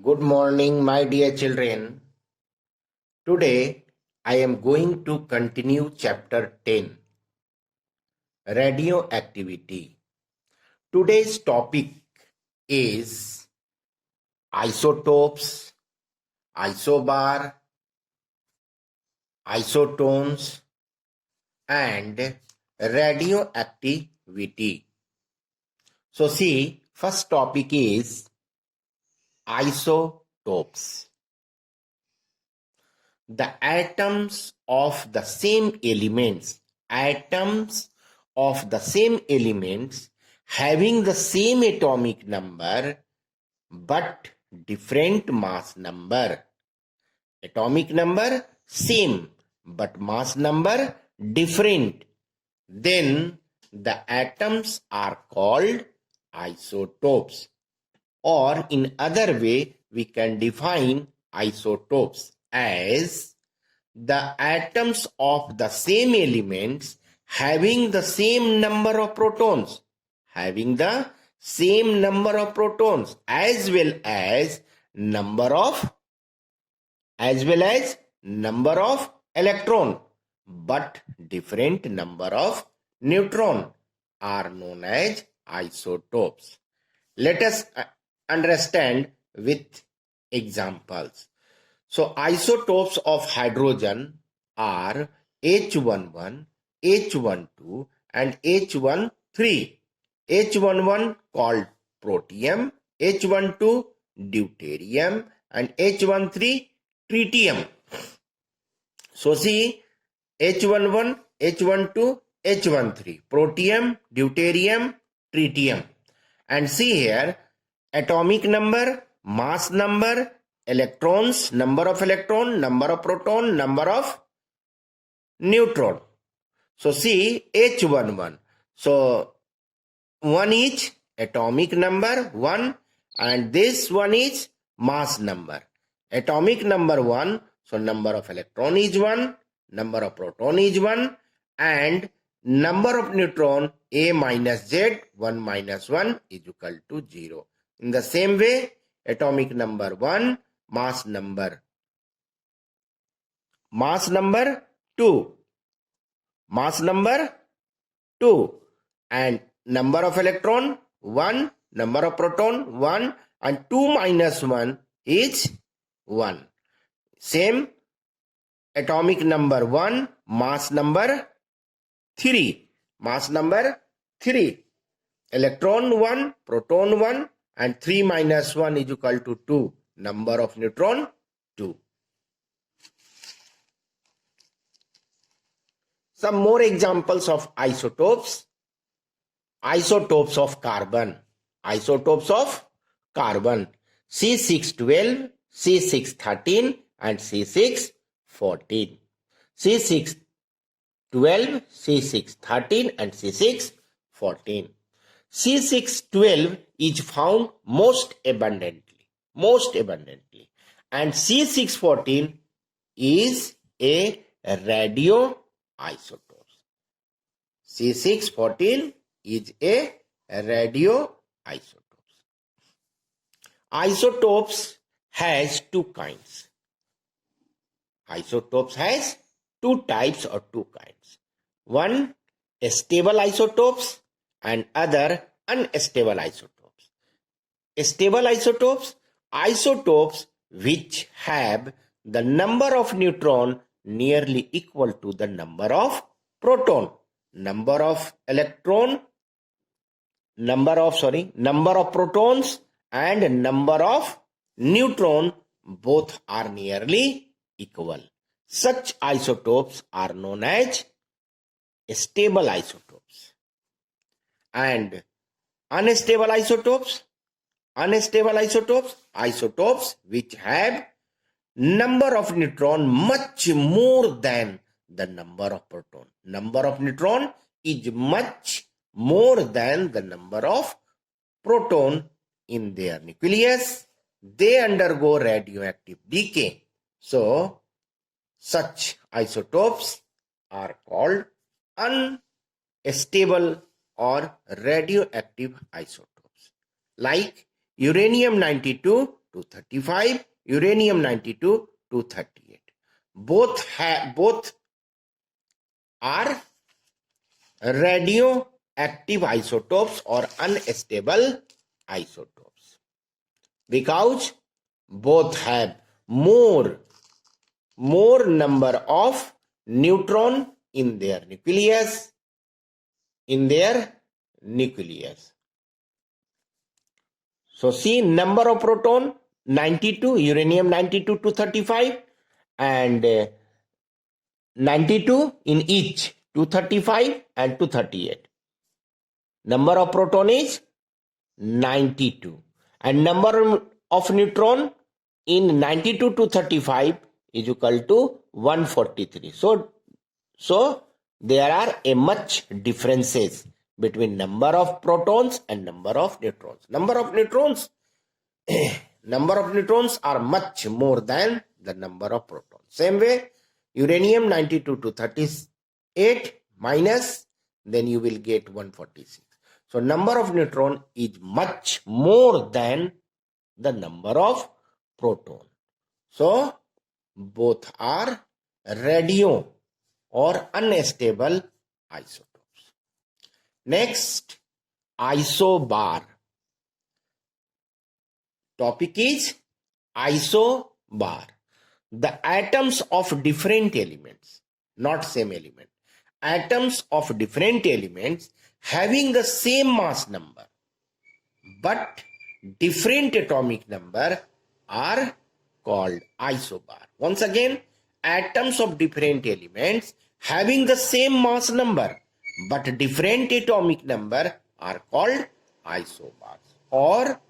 Good morning, my dear children. Today I am going to continue chapter 10, Radioactivity. Today's topic is isotopes, isobar, isotones, and radioactivity. So, see, first topic is isotopes. The atoms of the same elements having the same atomic number but different mass number. Atomic number same but mass number different. Then the atoms are called isotopes. Or in other way, we can define isotopes as the atoms of the same elements having the same number of protons, as well as number of electron, but different number of neutron are known as isotopes. Let us understand with examples. So isotopes of hydrogen are H11, H12 and H13. H11 called protium, H12 deuterium and H13 tritium. So see, H11, H12, H13, protium, deuterium, tritium. And see here, atomic number, mass number, electrons, number of electron, number of proton, number of neutron. So see H11. So 1 is atomic number 1 and this one is mass number. Atomic number 1, so number of electron is 1, number of proton is 1 and number of neutron A minus Z 1 minus 1 is equal to 0. In the same way, atomic number 1, mass number 2 and number of electron 1, number of proton 1 and 2 minus 1 is 1. Same atomic number 1, mass number 3. Electron 1, proton 1 and 3 minus 1 is equal to 2. Number of neutron 2. Some more examples of isotopes. Isotopes of carbon. C612, C613 and C614. C612, C613 and C614. C612 is found most abundantly and C614 is a radioisotope. C614 is a radioisotope. Isotopes has two kinds. Isotopes has two types. One, stable isotopes and other unstable isotopes. Stable isotopes which have the number of neutron nearly equal to the number of proton, number of protons and number of neutron both are nearly equal. Such isotopes are known as stable isotopes. And unstable isotopes which have number of neutron much more than the number of proton. Number of neutron is much more than the number of proton in their nucleus. They undergo radioactive decay. So, such isotopes are called unstable or radioactive isotopes. Like uranium-92 to 235, uranium 92, 238. Both are radioactive isotopes or unstable isotopes because both have more number of neutron in their nucleus. So see, number of proton 92, uranium 92 to 35, and 92 in each, 235 and 238. Number of proton is 92, and number of neutron in 92 to 35 is equal to 143. So there are a much differences between number of protons and number of neutrons. Number of neutrons are much more than the number of protons. Same way, uranium 92 to 38 minus, then you will get 146. So number of neutron is much more than the number of proton. So both are radio or unstable isotopes. Next, isobar. Topic is isobar. The atoms of different elements, not same element. Atoms of different elements having the same mass number but different atomic number are called isobar. Once again, atoms of different elements having the same mass number but different atomic number are called isobars. Or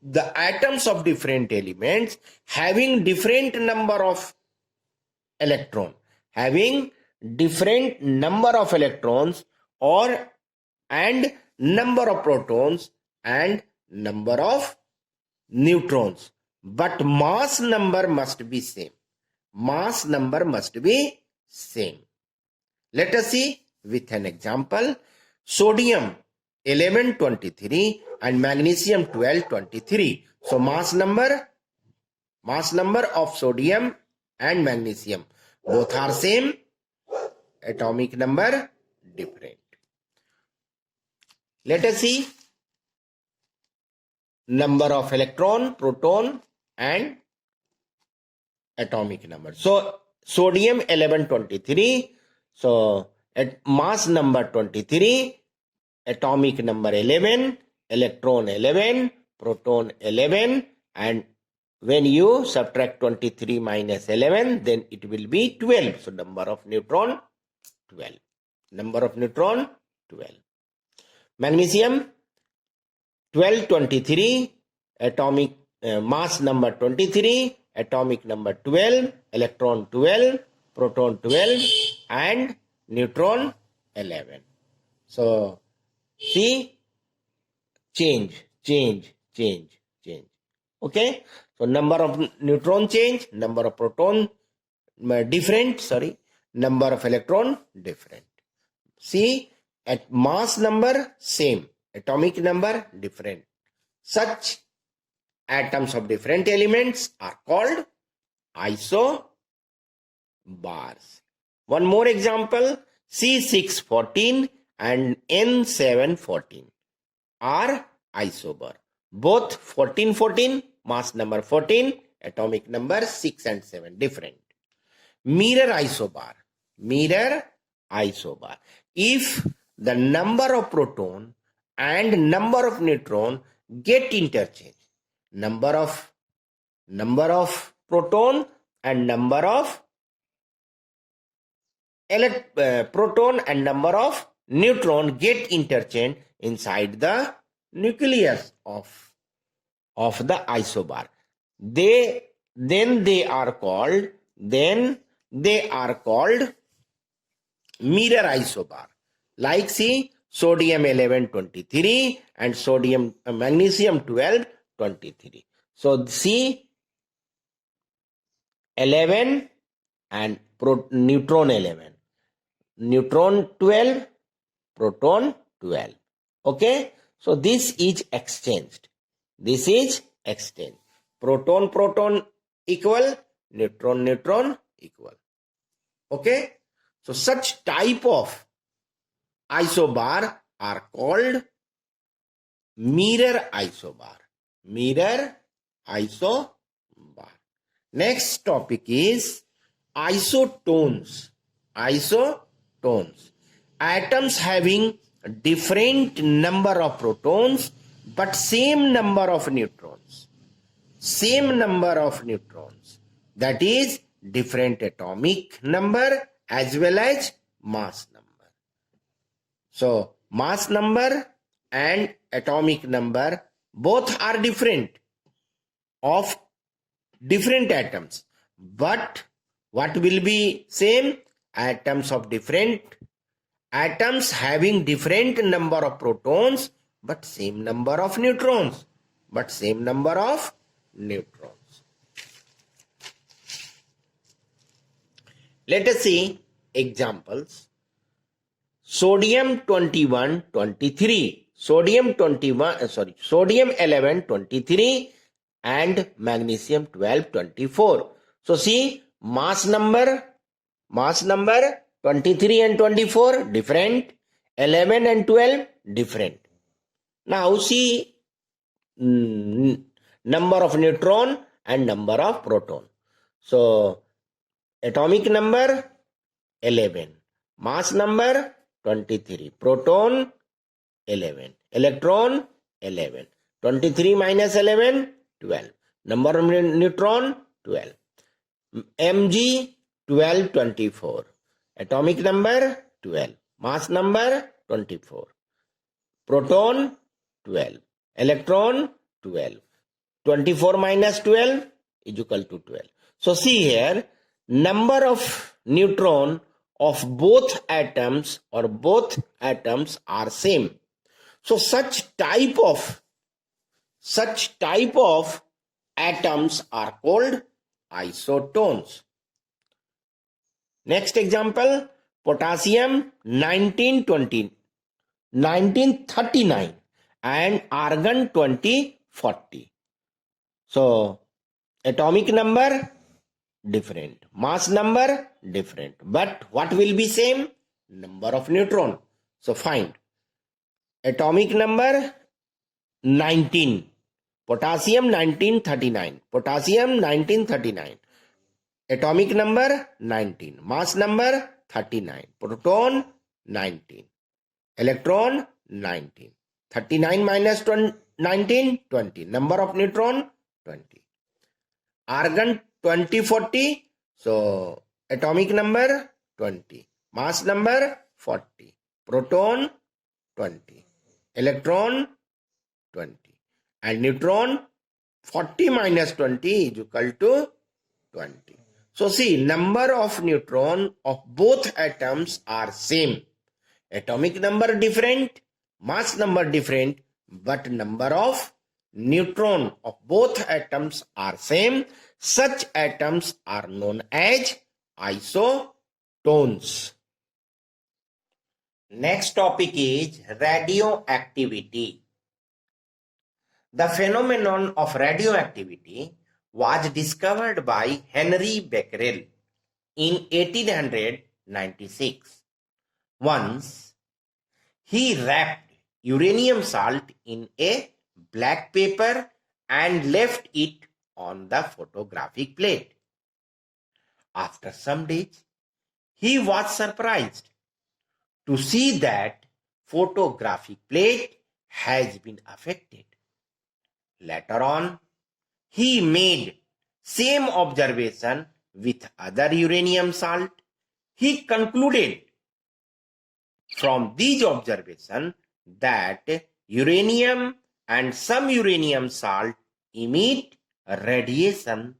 the atoms of different elements having different number of electrons and number of protons and number of neutrons, but mass number must be same. Let us see with an example. Sodium 1123 and magnesium 1223. So mass number of sodium and magnesium both are same, atomic number different. Let us see number of electron, proton and atomic number. So sodium 1123, so at mass number 23, atomic number 11, electron 11, proton 11, and when you subtract 23 minus 11, then it will be 12. So number of neutron 12. Magnesium 1223, atomic mass number 23, atomic number 12, electron 12, proton 12 and neutron 11. So see, change. Okay, so number of neutron change, number of proton different, number of electron different. See, at mass number same, atomic number different. Such atoms of different elements are called isobars. One more example, C614 and N714 are isobar. Both 1414, mass number 14, atomic number 6 and 7, different. Mirror isobar. If the number of proton and number of neutron get interchanged, number of proton and number of proton and number of neutron get interchanged inside the nucleus of the isobar, then they are called mirror isobar. Like see, sodium 1123 and magnesium 1223. So see, 11 and neutron 11, neutron 12, proton 12. Okay, so this is exchanged. exchange. Proton proton equal, neutron neutron equal. Okay, so such type of isobar are called mirror isobar. Mirror isobar. Next topic is isotones. Isotones. Atoms having different number of protons but same number of neutrons. Same number of neutrons. That is different atomic number as well as mass number. So mass number and atomic number both are different of different atoms, but what will be same? Atoms having different number of protons but same number of neutrons. Let us see examples. Sodium 21 23, sodium 11 23 and magnesium 12 24. So see, mass number 23 and 24 different, 11 and 12 different. Now see number of neutron and number of proton. So atomic number 11, mass number 23, proton 11, electron 11, 23 minus 11 12, number of neutron 12, Mg 12 24, atomic number 12, mass number 24, proton 12, electron 12, 24 minus 12 is equal to 12. So see here, number of neutron of both atoms are same. So such type of atoms are called isotones. Next example, potassium 1939 and argon 2040. So atomic number different, mass number different, but what will be same? Number of neutron. So find atomic number 19, potassium 1939, atomic number 19, mass number 39, proton 19, electron 19, 39 minus 19 20, number of neutron 20, argon 2040. So atomic number 20, mass number 40, proton 20, electron 20, and neutron 40 minus 20 is equal to 20. So see, number of neutron of both atoms are same. Atomic number different, mass number different, but number of neutron of both atoms are same. Such atoms are known as isotones. Next topic is radioactivity. The phenomenon of radioactivity was discovered by Henry Becquerel in 1896. Once, he wrapped uranium salt in a black paper and left it on the photographic plate. After some days, he was surprised to see that photographic plate has been affected. Later on, he made same observation with other uranium salt. He concluded from these observations that uranium and some uranium salt emit radiation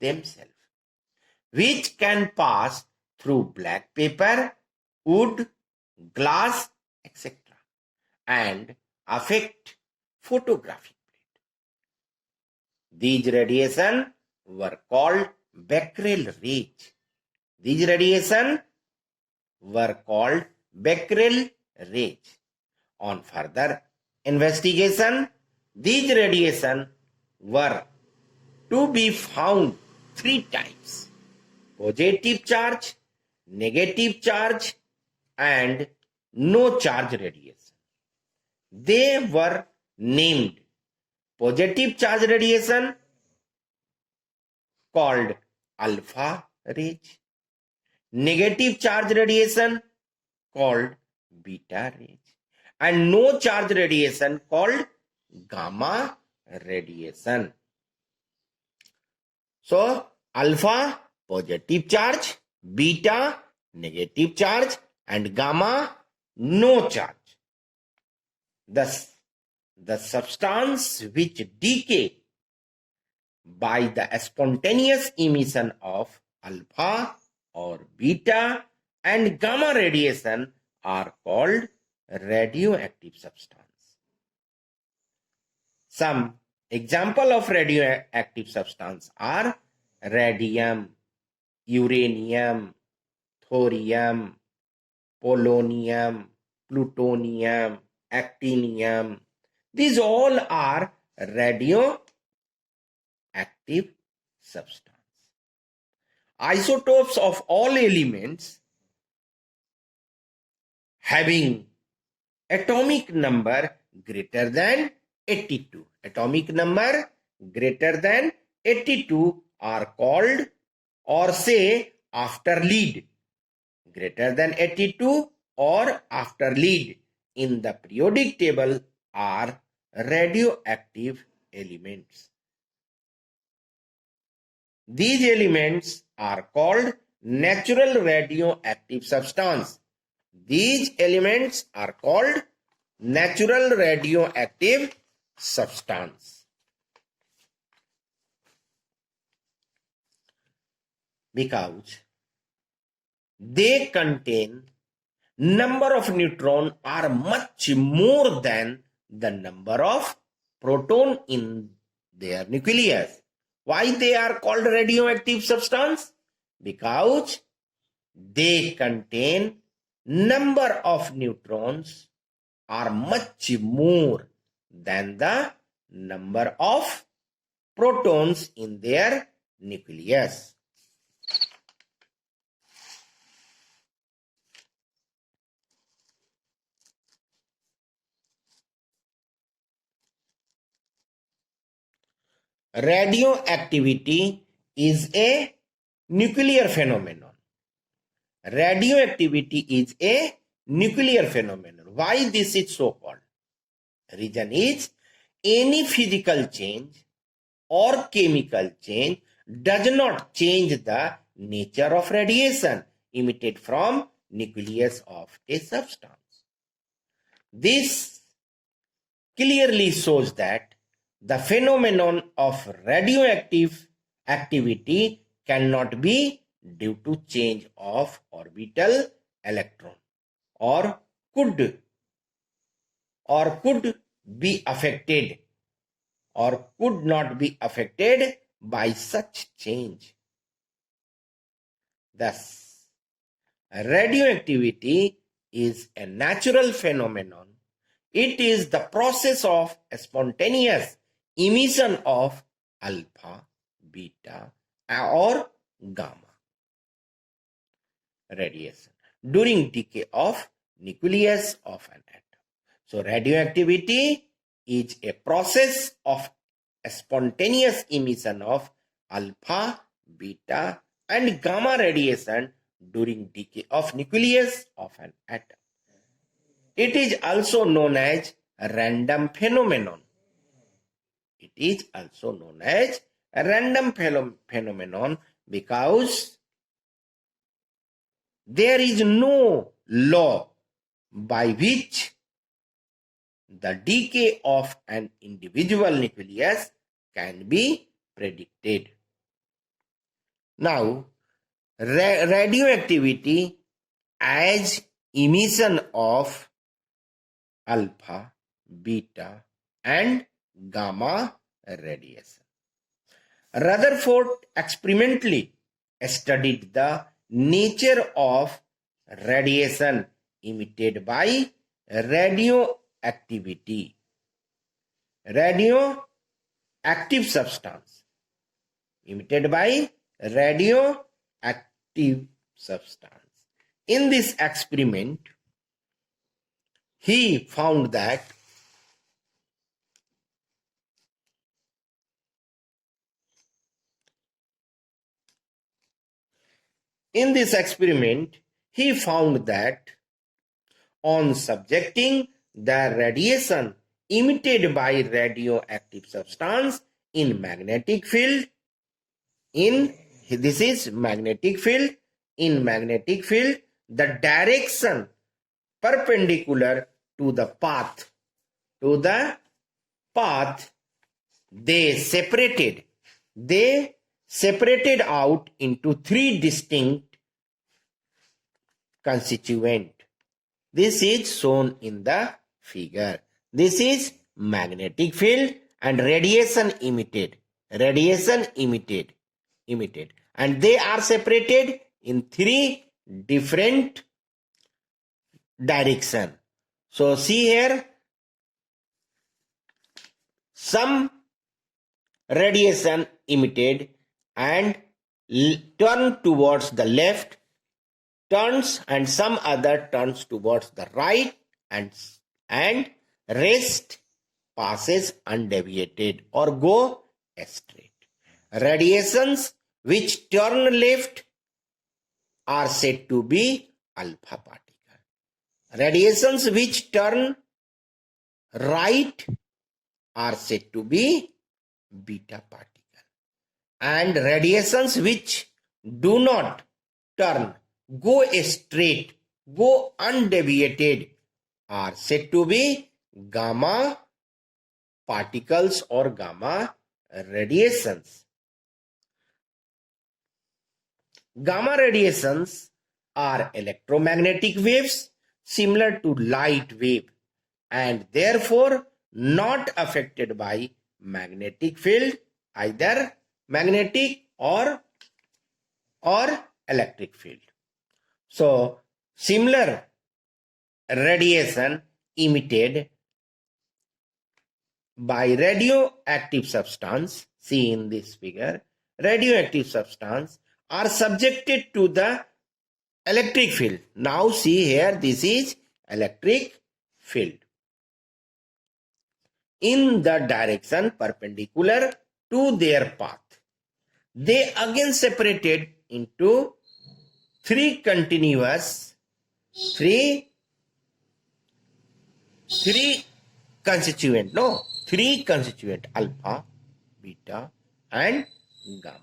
themselves, which can pass through black paper, wood, glass, etc. and affect photographic plate. These radiation were called Becquerel rays. On further investigation, these radiation were to be found three types: positive charge, negative charge, and no charge radiation. They were named positive charge radiation, called alpha rays, negative charge radiation, called beta rays, and no charge radiation, called gamma radiation. So, alpha, positive charge; beta, negative charge; and gamma, no charge. Thus, the substance which decay by the spontaneous emission of alpha or beta and gamma radiation are called radioactive substance. Some example of radioactive substance are radium, uranium, thorium, polonium, plutonium, actinium. These all are radioactive substance. Isotopes of all elements having atomic number greater than 82. Atomic number greater than 82 are called, or say after lead, greater than 82 or after lead in the periodic table are radioactive elements. These elements are called natural radioactive substance. These elements are called natural radioactive substance. Because they contain number of neutron are much more than the number of proton in their nucleus. Why they are called radioactive substance? Because they contain number of neutrons are much more than the number of protons in their nucleus. Radioactivity is a nuclear phenomenon. Radioactivity is a nuclear phenomenon. Why this is so called? Reason is any physical change or chemical change does not change the nature of radiation emitted from nucleus of a substance. This clearly shows that the phenomenon of radioactive activity cannot be due to change of orbital electron or could be affected or could not be affected by such change. Thus, radioactivity is a natural phenomenon. It is the process of spontaneous emission of alpha, beta, or gamma radiation during decay of nucleus of an atom. So radioactivity is a process of spontaneous emission of alpha, beta, and gamma radiation during decay of nucleus of an atom. It is also known as a random phenomenon. It is also known as a random phenomenon because there is no law by which the decay of an individual nucleus can be predicted. Now, radioactivity as emission of alpha, beta, and gamma radiation. Rutherford experimentally studied the nature of radiation emitted by radioactivity. active substance. Emitted by radioactive substance. In this experiment, he found that on subjecting the radiation emitted by radioactive substance in magnetic field, in magnetic field, the direction perpendicular to the path, they separated out into three distinct constituents. This is shown in the figure. This is magnetic field and radiation emitted. And they are separated in three different directions. So see here, some radiation emitted and turn towards the left, turns, and some other turns towards the right, and rest passes undeviated or go straight. Radiations which turn left are said to be alpha particle. Radiations which turn right are said to be beta particle. And radiations which do not turn, go straight, go undeviated, are said to be gamma particles or gamma radiations. Gamma radiations are electromagnetic waves similar to light wave and therefore not affected by magnetic field, either magnetic or electric field. So similar radiation emitted by radioactive substance, see in this figure, radioactive substance are subjected to the electric field. Now see here, this is electric field in the direction perpendicular to their path. They again separated into three constituents, alpha, beta and gamma.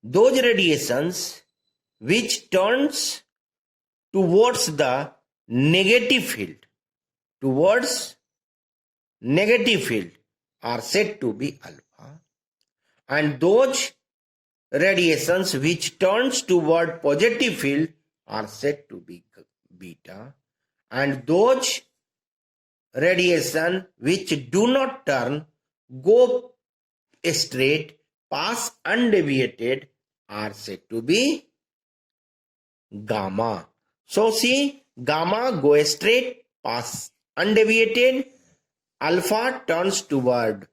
Those radiations which turns towards the negative field, are said to be alpha, and those radiations which turns toward positive field are said to be beta, and those radiation which do not turn, go straight, pass undeviated, are said to be gamma. So see, gamma go straight, pass undeviated, alpha turns towards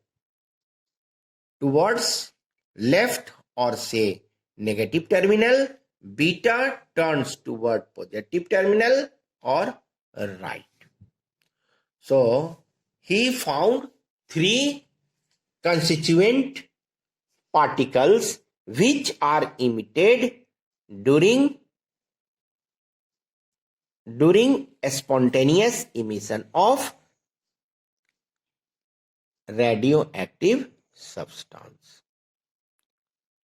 left or say negative terminal, beta turns toward positive terminal or right. So he found three constituent particles which are emitted during spontaneous emission of radioactive substance.